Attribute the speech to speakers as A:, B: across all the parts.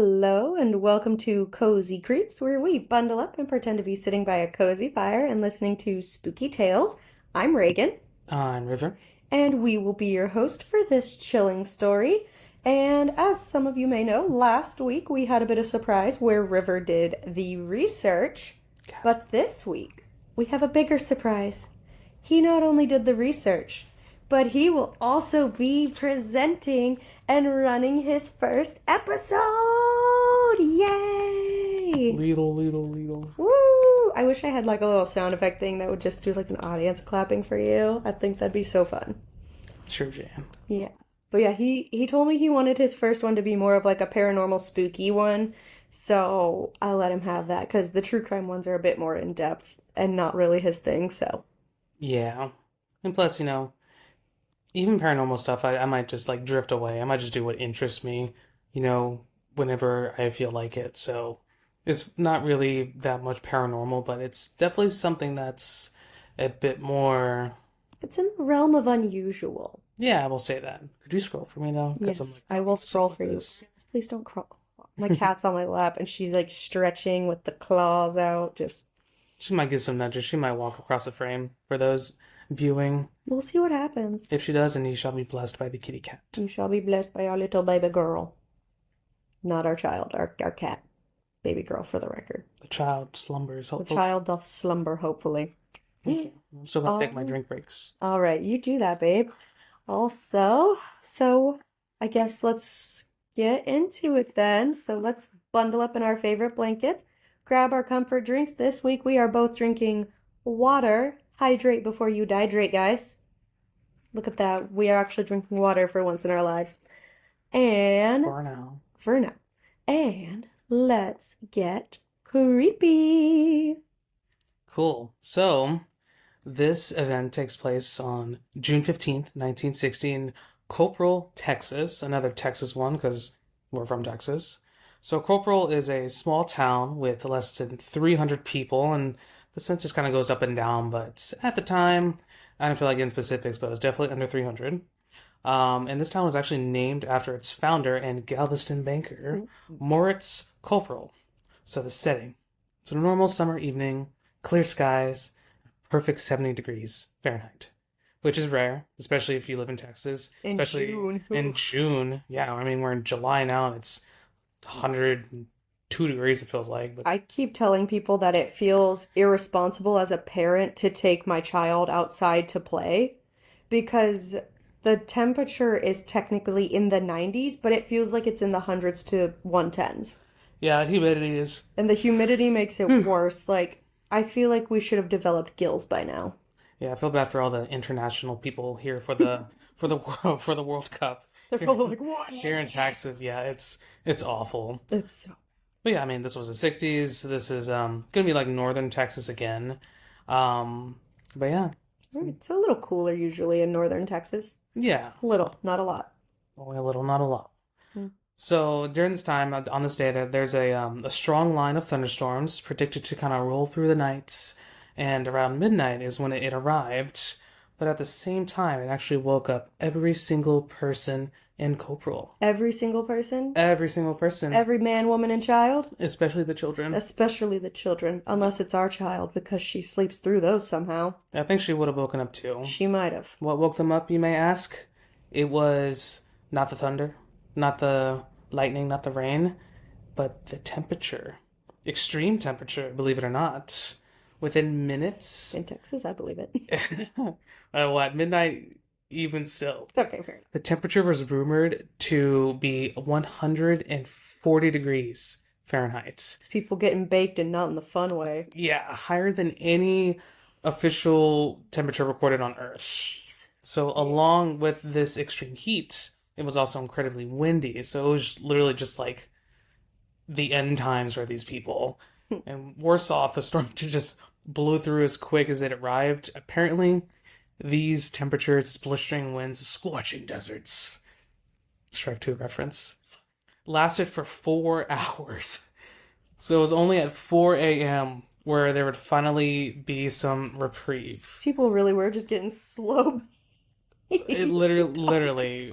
A: Hello, and welcome to Cozy Creeps, where we bundle up and pretend to be sitting by a cozy fire and listening to spooky tales. I'm Reagan,
B: On River.
A: and we will be your host for this chilling story. And as some of you may know, last week we had a bit of surprise where River did the research,
B: Yes.
A: but this week we have a bigger surprise. He not only did the research, but he will also be presenting and running his first episode. Yay!
B: Little.
A: Woo! I wish I had like a little sound effect thing that would just do like an audience clapping for you. I think that'd be so fun.
B: Sure, Jam.
A: Yeah. But yeah, he told me he wanted his first one to be more of like a paranormal spooky one. So I let him have that because the true crime ones are a bit more in depth and not really his thing. So
B: Yeah. And plus, even paranormal stuff, I might just like drift away. I might just do what interests me, you know, whenever I feel like it. So it's not really that much paranormal, but it's definitely something that's a bit more.
A: it's in the realm of unusual.
B: Yeah, I will say that. Could you scroll for me though? Because I'm
A: Yes,
B: like,
A: I will
B: some
A: scroll
B: of
A: for you.
B: this.
A: Yes, please don't crawl. My cat's on my lap and she's like stretching with the claws out. Just,
B: She might get some nudges. She might walk across the frame for those viewing.
A: we'll see what happens.
B: If she does, and you shall be blessed by the kitty cat.
A: You shall be blessed by our little baby girl. Not our child, our cat. Baby girl, for the record.
B: The child slumbers,
A: The
B: hopefully.
A: child doth slumber, hopefully.
B: Okay. I'm still gonna take my
A: Um,
B: drink breaks.
A: all right, you do that, babe. Also, so I guess let's get into it then. So let's bundle up in our favorite blankets, grab our comfort drinks. This week we are both drinking water. Hydrate before you dehydrate, guys. Look at that. We are actually drinking water for once in our lives. And
B: For now.
A: for now. And let's get creepy.
B: Cool. So, this event takes place on June 15th, 1960 in Cockrell, Texas. Another Texas one because we're from Texas. So, Cockrell is a small town with less than 300 people, and the census kind of goes up and down, but at the time, I don't feel like getting specifics, but it was definitely under 300. And this town was actually named after its founder and Galveston banker, Moritz Cockrell. So, the setting. It's a normal summer evening, clear skies, perfect 70 degrees Fahrenheit, which is rare, especially if you live in Texas,
A: In
B: especially
A: June.
B: in June. Yeah, I mean, we're in July now and it's 102 degrees, it feels like. But
A: I keep telling people that it feels irresponsible as a parent to take my child outside to play because the temperature is technically in the 90s, but it feels like it's in the hundreds to 110s.
B: yeah, humidity is.
A: And the humidity makes it worse. Like, I feel like we should have developed gills by now.
B: Yeah, I feel bad for all the international people here for the for the World Cup
A: They're
B: here,
A: probably like, what is
B: here in
A: this?
B: Texas. Yeah, it's awful.
A: It's so.
B: But yeah, I mean, this was the 60s. This is gonna be like northern Texas again. Um, but yeah,
A: It's a little cooler usually in northern Texas.
B: yeah,
A: Little, not a lot.
B: only a little, not a lot.
A: Mm.
B: So during this time, on this day, there's a strong line of thunderstorms predicted to kind of roll through the nights, and around midnight is when it arrived. But at the same time, it actually woke up every single person in Cockrell.
A: Every single person,
B: Every single person,
A: every man, woman, and child,
B: especially the children.
A: especially the children, unless it's our child because she sleeps through those somehow.
B: I think she would have woken up too.
A: She might have.
B: What woke them up, you may ask? It was not the thunder, not the lightning, not the rain, but the temperature. Extreme temperature, believe it or not. Within minutes.
A: In Texas, I believe it.
B: At midnight, even still.
A: Okay, fair enough.
B: The temperature was rumored to be 140 degrees Fahrenheit.
A: It's people getting baked and not in the fun way.
B: Yeah, higher than any official temperature recorded on Earth.
A: Jesus.
B: So, along with this extreme heat, it was also incredibly windy. So, it was literally just like the end times for these people. And worse off, the storm just blew through as quick as it arrived. Apparently, these temperatures, these blistering winds, scorching deserts, Shrek 2 reference, lasted for 4 hours. So, it was only at 4 a.m. where there would finally be some reprieve.
A: People really were just getting slow.
B: It literally,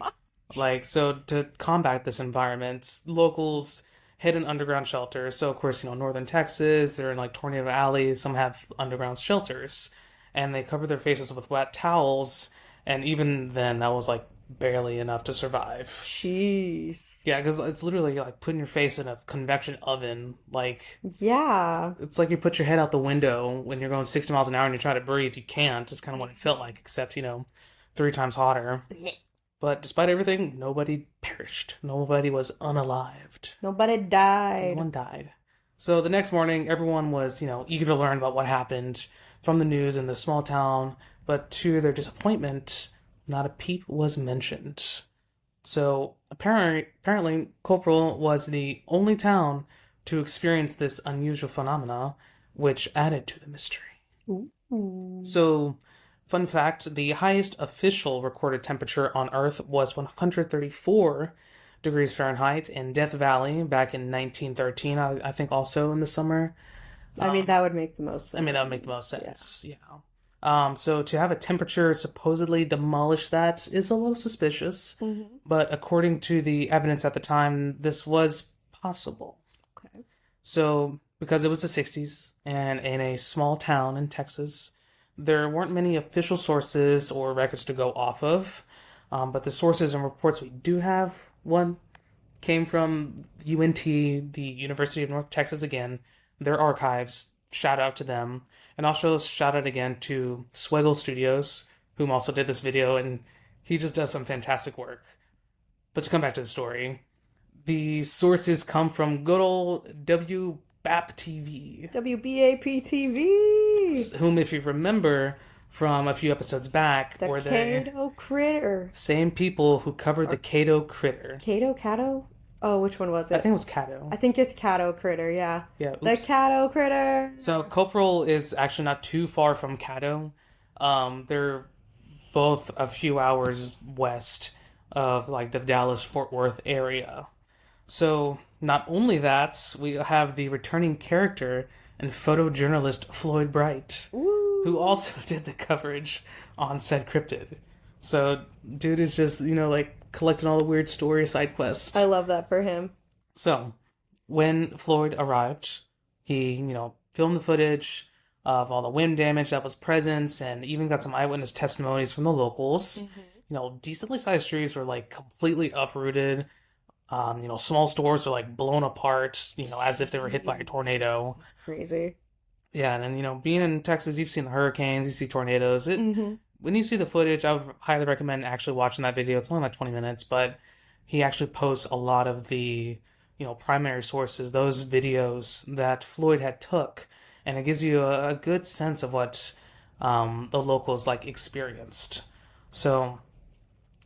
B: like, so to combat this environment, locals hidden underground shelters. So, of course, northern Texas, they're in like tornado alleys, some have underground shelters. And they cover their faces with wet towels. And even then, that was like barely enough to survive.
A: Jeez.
B: Yeah, because it's literally like putting your face in a convection oven. Like,
A: Yeah.
B: it's like you put your head out the window when you're going 60 miles an hour and you try to breathe. You can't. It's kind of what it felt like, except, 3 times hotter. But despite everything, nobody perished. Nobody was unalived.
A: Nobody
B: No
A: died.
B: one died. So the next morning, everyone was, eager to learn about what happened from the news in the small town. But to their disappointment, not a peep was mentioned. So apparently, Corporal was the only town to experience this unusual phenomena, which added to the mystery.
A: Ooh.
B: So, fun fact, the highest official recorded temperature on Earth was 134 degrees Fahrenheit in Death Valley back in 1913, I think also in the summer.
A: I mean, that would make the most sense.
B: I mean, that would make the most
A: Yeah.
B: sense, yeah. So to have a temperature supposedly demolish that is a little suspicious,
A: Mhm.
B: but according to the evidence at the time, this was possible.
A: Okay.
B: So, because it was the 60s and in a small town in Texas, there weren't many official sources or records to go off of. But the sources and reports we do have, one came from UNT, the University of North Texas again, their archives. Shout out to them. And also shout out again to Swaggle Studios, whom also did this video, and he just does some fantastic work. But to come back to the story, the sources come from good old WBAP TV,
A: WBAP TV.
B: whom, if you remember from a few episodes back,
A: The
B: were they
A: Cato Critter.
B: same people who covered the Cato Critter.
A: Cato? Oh, which one was
B: I
A: it?
B: think it was Cato.
A: I think it's Cato Critter, yeah.
B: Yeah,
A: The
B: oops.
A: Cato Critter.
B: So Corporal is actually not too far from Cato. They're both a few hours west of like the Dallas Fort Worth area. So not only that, we have the returning character and photojournalist Floyd Bright,
A: Ooh.
B: who also did the coverage on said cryptid. So dude is just, like collecting all the weird story side quests.
A: I love that for him.
B: So, when Floyd arrived, he, filmed the footage of all the wind damage that was present and even got some eyewitness testimonies from the locals. Decently sized trees were like completely uprooted. Small stores were like blown apart, as if they were hit by a tornado.
A: It's crazy.
B: Yeah, and then, being in Texas, you've seen the hurricanes, you see tornadoes. When you see the footage, I would highly recommend actually watching that video. It's only like 20 minutes, but he actually posts a lot of the, primary sources, those videos that Floyd had took, and it gives you a good sense of what the locals like experienced. So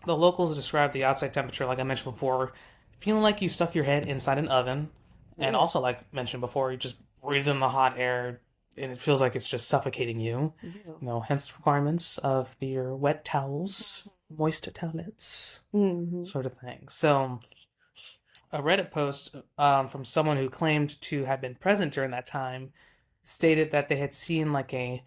B: the locals described the outside temperature, like I mentioned before, feeling like you stuck your head inside an oven, and also like mentioned before, you just breathe in the hot air and it feels like it's just suffocating you. Hence the requirements of your wet towels, moist towelettes, sort of thing. So, a Reddit post from someone who claimed to have been present during that time stated that they had seen like a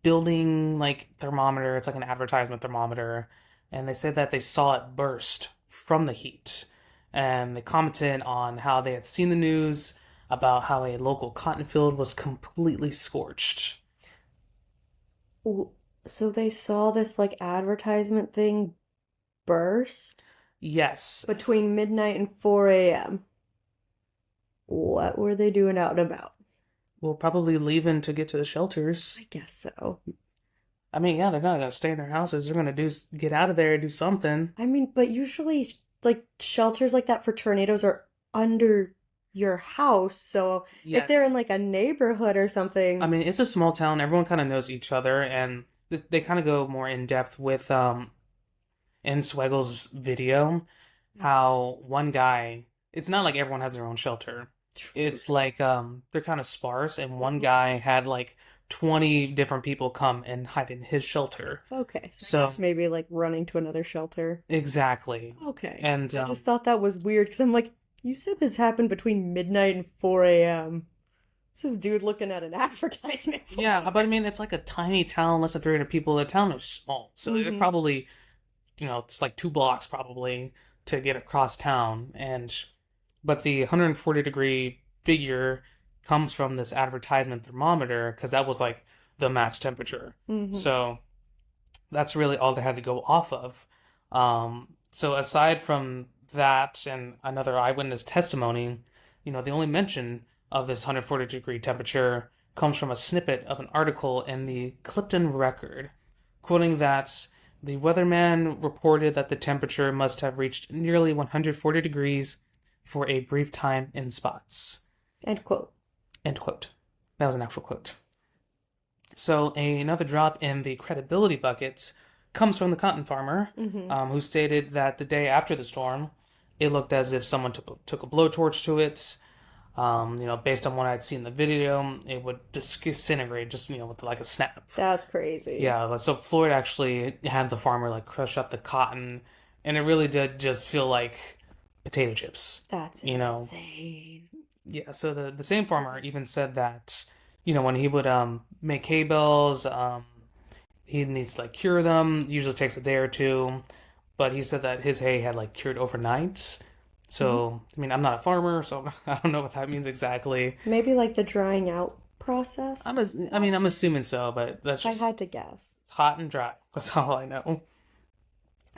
B: building like thermometer. It's like an advertisement thermometer, and they said that they saw it burst from the heat. And they commented on how they had seen the news about how a local cotton field was completely scorched.
A: So they saw this like advertisement thing burst
B: Yes.
A: between midnight and 4 a.m. What were they doing out and about?
B: Well, probably leaving to get to the shelters.
A: I guess so.
B: I mean, yeah, they're not gonna stay in their houses. They're gonna get out of there and do something.
A: I mean, but usually like shelters like that for tornadoes are under your house. So if they're in
B: Yes.
A: like a neighborhood or something,
B: I mean, it's a small town. Everyone kind of knows each other, and they kind of go more in depth with in Swaggle's video how one guy. It's not like everyone has their own shelter. It's like they're kind of sparse, and one guy had like 20 different people come and hide in his shelter.
A: okay.
B: So
A: I guess maybe like running to another shelter.
B: exactly,
A: Okay.
B: and
A: I just thought that was weird because I'm like, you said this happened between midnight and 4 a.m. This is dude looking at an advertisement. For
B: yeah, but I mean, it's like a tiny town, less than 300 people. The town is small, so they're probably, it's like 2 blocks probably to get across town, and But the 140 degree figure comes from this advertisement thermometer because that was like the max temperature.
A: Mm-hmm.
B: So that's really all they had to go off of. So aside from that and another eyewitness testimony, the only mention of this 140 degree temperature comes from a snippet of an article in the Clifton Record, quoting that the weatherman reported that the temperature must have reached nearly 140 degrees for a brief time in spots.
A: End quote.
B: End quote. That was an actual quote. So another drop in the credibility bucket comes from the cotton farmer, who stated that the day after the storm, it looked as if someone took a blowtorch to it. Based on what I'd seen in the video, it would disintegrate just, with like a snap.
A: That's crazy.
B: Yeah, so Floyd actually had the farmer like crush up the cotton, and it really did just feel like potato chips.
A: That's
B: you know.
A: insane.
B: Yeah, so the same farmer even said that, when he would make hay bales, he needs to like cure them. Usually takes a day or two, but he said that his hay had like cured overnight. So, I mean, I'm not a farmer, so I don't know what that means exactly.
A: Maybe like the drying out process.
B: I'm assuming so, but that's
A: I
B: just
A: had to guess.
B: it's hot and dry. That's all I know.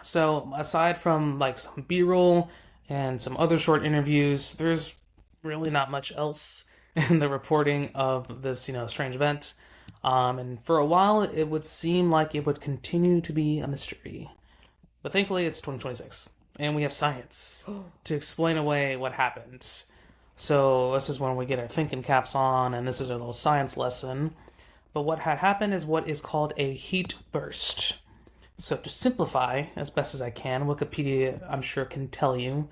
B: So, aside from like some B-roll and some other short interviews, there's really not much else in the reporting of this, strange event. And for a while, it would seem like it would continue to be a mystery. But thankfully, it's 2026, and we have science to explain away what happened. So this is when we get our thinking caps on, and this is a little science lesson. But what had happened is what is called a heat burst. So to simplify as best as I can, Wikipedia, I'm sure, can tell you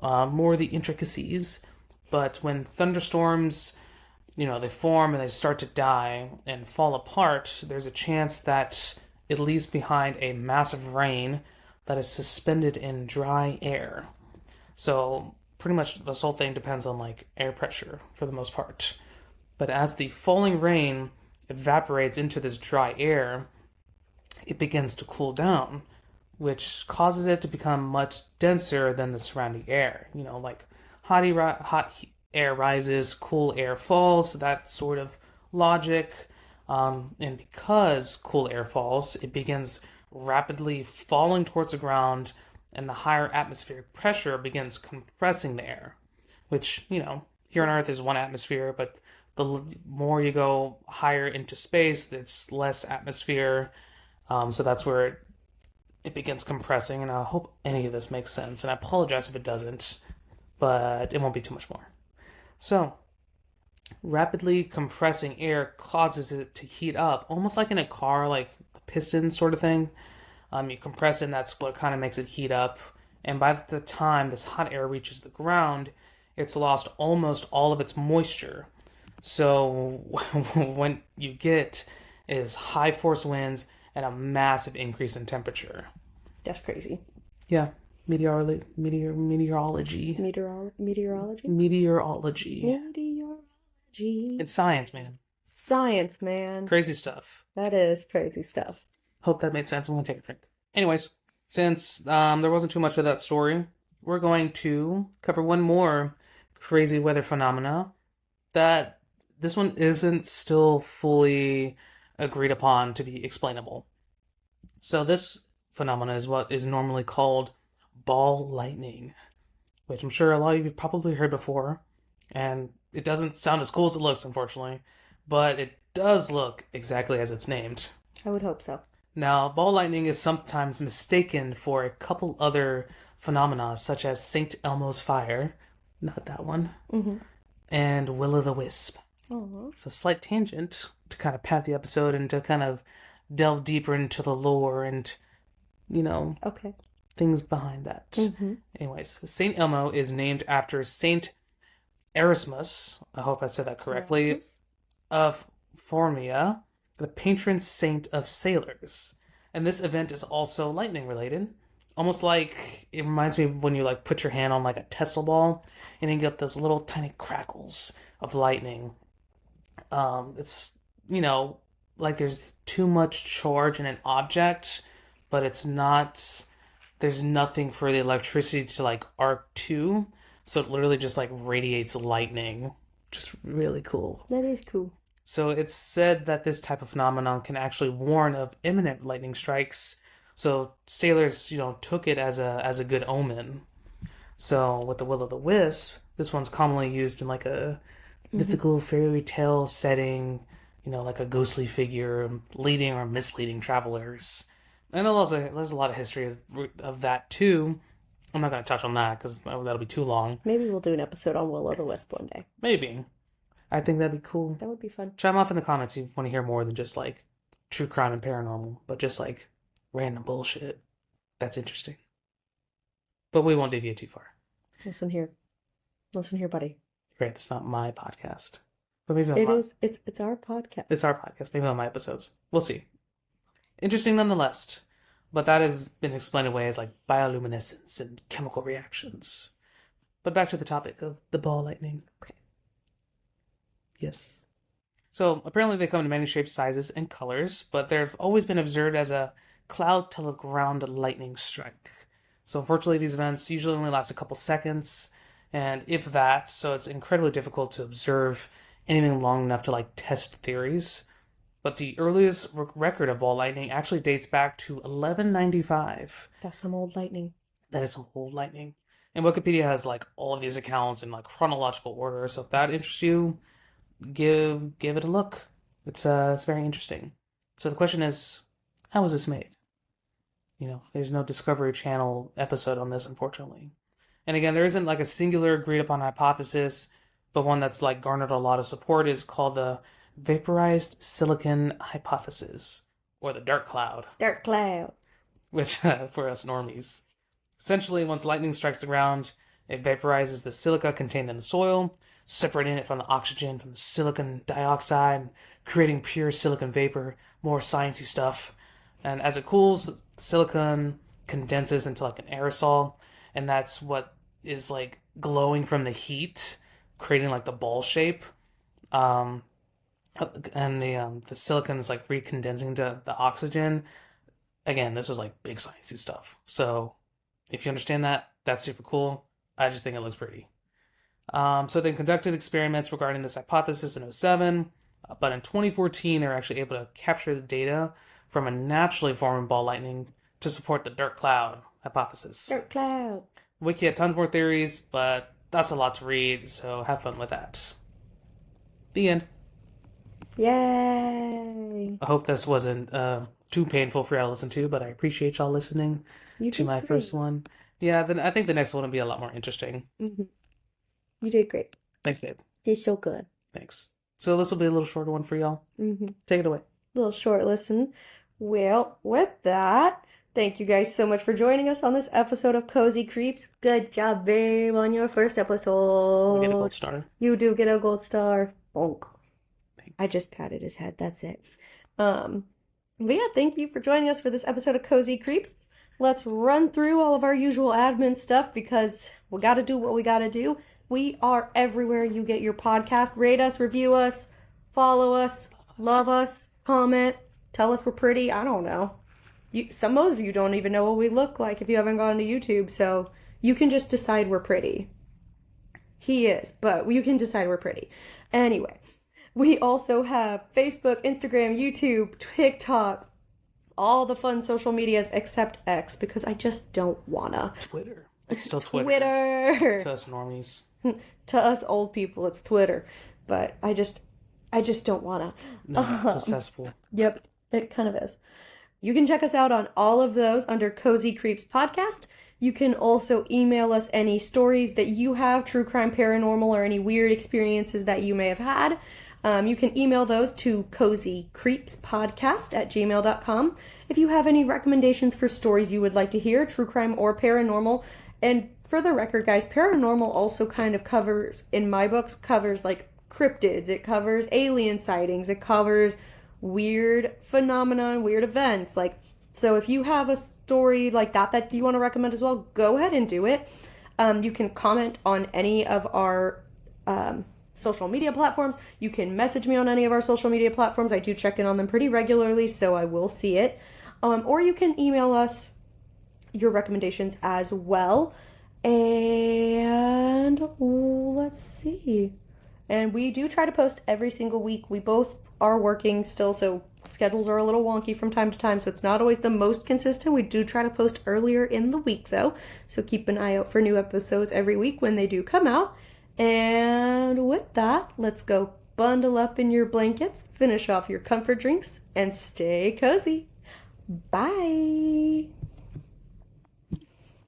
B: more of the intricacies. But when thunderstorms, they form and they start to die and fall apart, there's a chance that it leaves behind a massive rain that is suspended in dry air. So pretty much this whole thing depends on like air pressure for the most part. But as the falling rain evaporates into this dry air, it begins to cool down, which causes it to become much denser than the surrounding air. Like hot air rises, cool air falls, that sort of logic. And because cool air falls, it begins rapidly falling towards the ground, and the higher atmospheric pressure begins compressing the air, which, here on Earth is one atmosphere, but the more you go higher into space, it's less atmosphere. So that's where it begins compressing, and I hope any of this makes sense, and I apologize if it doesn't, but it won't be too much more. So, rapidly compressing air causes it to heat up, almost like in a car, like a piston sort of thing. You compress it, and that's what kind of makes it heat up. And by the time this hot air reaches the ground, it's lost almost all of its moisture. So, what you get is high force winds and a massive increase in temperature.
A: That's crazy.
B: Yeah, meteorology.
A: Meteorology.
B: Meteorology.
A: Meteorology.
B: It's science, man.
A: Science, man.
B: Crazy stuff.
A: That is crazy stuff.
B: Hope that made sense. I'm gonna take a drink. Anyways, since there wasn't too much of that story, we're going to cover one more crazy weather phenomena that this one isn't still fully agreed upon to be explainable. So this phenomena is what is normally called ball lightning, which I'm sure a lot of you have probably heard before, and it doesn't sound as cool as it looks, unfortunately, but it does look exactly as it's named.
A: I would hope so.
B: Now, ball lightning is sometimes mistaken for a couple other phenomena, such as St. Elmo's fire, not that one, and Will-o'-the-Wisp. So, slight tangent to kind of pad the episode and to kind of delve deeper into the lore and,
A: Okay.
B: things behind that. Anyways, St. Elmo is named after St. Erasmus, I hope I said that correctly,
A: Erasmus?
B: of Formia, the patron saint of sailors. And this event is also lightning related. Almost like, it reminds me of when you like put your hand on like a Tesla ball and you get those little tiny crackles of lightning. It's, like there's too much charge in an object, but it's not, there's nothing for the electricity to like arc to. So it literally just like radiates lightning. Just really cool.
A: That is cool.
B: So it's said that this type of phenomenon can actually warn of imminent lightning strikes. So sailors, took it as a good omen. So with the Will o' the Wisp, this one's commonly used in like a mythical fairy tale setting, like a ghostly figure leading or misleading travelers. And there's a lot of history of that too. I'm not going to touch on that because that'll be too long.
A: Maybe we'll do an episode on Will o' the Wisp one day.
B: Maybe. I think that'd be cool.
A: That would be fun.
B: Chime off in the comments if you want to hear more than just like true crime and paranormal, but just like random bullshit. That's interesting. But we won't deviate too far.
A: Listen here, buddy.
B: Great, that's not my podcast. But maybe
A: It is. It's our podcast.
B: It's our podcast. Maybe on my episodes. We'll see. Interesting nonetheless. But that has been explained away as like bioluminescence and chemical reactions. But back to the topic of the ball lightning.
A: Okay.
B: Yes. So apparently they come in many shapes, sizes, and colors, but they've always been observed as a cloud to the ground lightning strike. So unfortunately, these events usually only last a couple seconds, and if that, so it's incredibly difficult to observe anything long enough to like test theories. But the earliest record of ball lightning actually dates back to 1195.
A: That's some old lightning.
B: That is some old lightning. And Wikipedia has like all of these accounts in like chronological order, so if that interests you, give it a look. It's very interesting. So the question is, how was this made? There's no Discovery Channel episode on this, unfortunately. And again, there isn't like a singular agreed upon hypothesis, but one that's like garnered a lot of support is called the vaporized silicon hypothesis, or the dark cloud.
A: Dark cloud.
B: Which, for us normies. Essentially, once lightning strikes the ground, it vaporizes the silica contained in the soil, separating it from the oxygen from the silicon dioxide, creating pure silicon vapor, more sciencey stuff. And as it cools, silicon condenses into like an aerosol, and that's what is like glowing from the heat, creating like the ball shape. And the silicon is like recondensing into the oxygen. Again, this was like big sciencey stuff. So if you understand that, that's super cool. I just think it looks pretty. So they conducted experiments regarding this hypothesis in 2007, but in 2014 they were actually able to capture the data from a naturally forming ball lightning to support the dark cloud hypothesis.
A: Dark cloud.
B: Wiki had tons more theories, but that's a lot to read, so have fun with that. The end.
A: Yay!
B: I hope this wasn't too painful for y'all to listen to, but I appreciate y'all listening to my first one. Yeah, then I think the next one will be a lot more interesting.
A: Mm-hmm. You did great.
B: Thanks, babe.
A: Did so good.
B: Thanks. So this will be a little shorter one for y'all.
A: Mm-hmm.
B: Take it away.
A: Little short listen. Well, with that, thank you guys so much for joining us on this episode of Cozy Creeps. Good job, babe, on your first episode.
B: We get a gold star.
A: You do get a gold star. Bonk.
B: Thanks.
A: I just patted his head. That's it. But yeah, thank you for joining us for this episode of Cozy Creeps. Let's run through all of our usual admin stuff because we got to do what we got to do. We are everywhere you get your podcast. Rate us, review us, follow us, love us, comment, tell us we're pretty. I don't know. Most of you don't even know what we look like if you haven't gone to YouTube, so you can just decide we're pretty. He is, but you can decide we're pretty. Anyway, we also have Facebook, Instagram, YouTube, TikTok, all the fun social medias except X because I just don't wanna.
B: Twitter. It's still Twitter.
A: Twitter.
B: To us normies.
A: To us old people, it's Twitter. But I just don't wanna.
B: No, it's a cesspool.
A: Yep, it kind of is. You can check us out on all of those under Cozy Creeps Podcast. You can also email us any stories that you have, true crime, paranormal, or any weird experiences that you may have had. You can email those to cozycreepspodcast@gmail.com. If you have any recommendations for stories you would like to hear, true crime or paranormal. And for the record, guys, paranormal also kind of covers, in my books, covers like cryptids. It covers alien sightings. It covers weird phenomena and weird events. So if you have a story like that you want to recommend as well, go ahead and do it. You can comment on any of our social media platforms. You can message me on any of our social media platforms. I do check in on them pretty regularly, so I will see it. Or you can email us your recommendations as well. And let's see. And we do try to post every single week. We both are working still, so schedules are a little wonky from time to time, so it's not always the most consistent. We do try to post earlier in the week, though, so keep an eye out for new episodes every week when they do come out. And with that, let's go bundle up in your blankets, finish off your comfort drinks, and stay cozy. Bye.